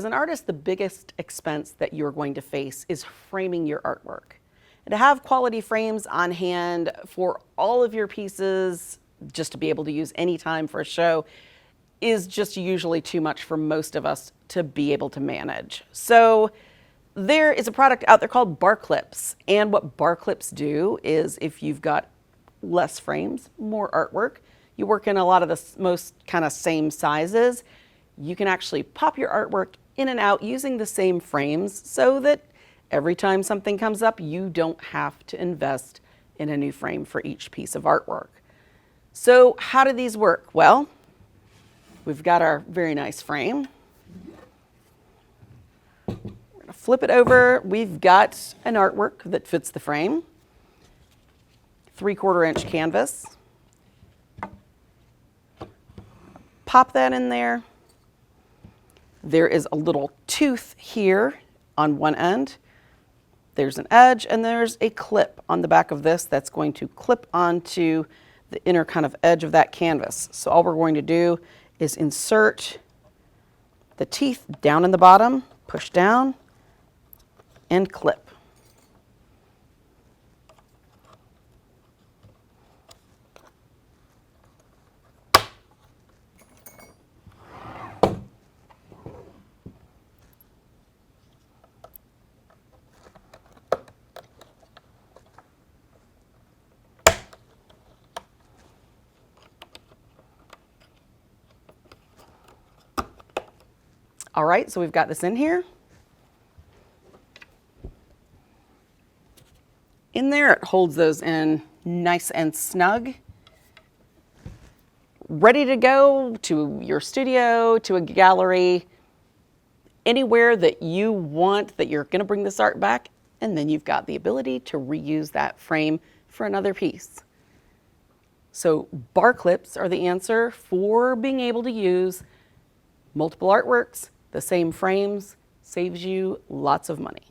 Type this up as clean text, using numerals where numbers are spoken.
an artist, the biggest expense that you're going to face is framing your artwork. And to have quality frames on hand for all of your pieces, just to be able to use anytime for a show, is just usually too much for most of us to be able to manage. So there is a product out there called BarKlips. And what BarKlips do is, if you've got less frames, more artwork, you work in a lot of the most kind of same sizes, you can actually pop your artwork in and out using the same frames so that every time something comes up, you don't have to invest in a new frame for each piece of artwork. So how do these work? Well, we've got our very nice frame. We're going to flip it over. We've got an artwork that fits the frame. 3/4 inch canvas. Pop that in there. There is a little tooth here on one end. There's an edge, and there's a clip on the back of this that's going to clip onto the inner kind of edge of that canvas. So all we're going to do is insert the teeth down in the bottom, push down, and clip. All right, so we've got this in here. In there, it holds those in nice and snug. Ready to go to your studio, to a gallery, anywhere that you want that you're going to bring this art back, and then you've got the ability to reuse that frame for another piece. So BarKlips are the answer for being able to use multiple artworks. The same frames saves you lots of money.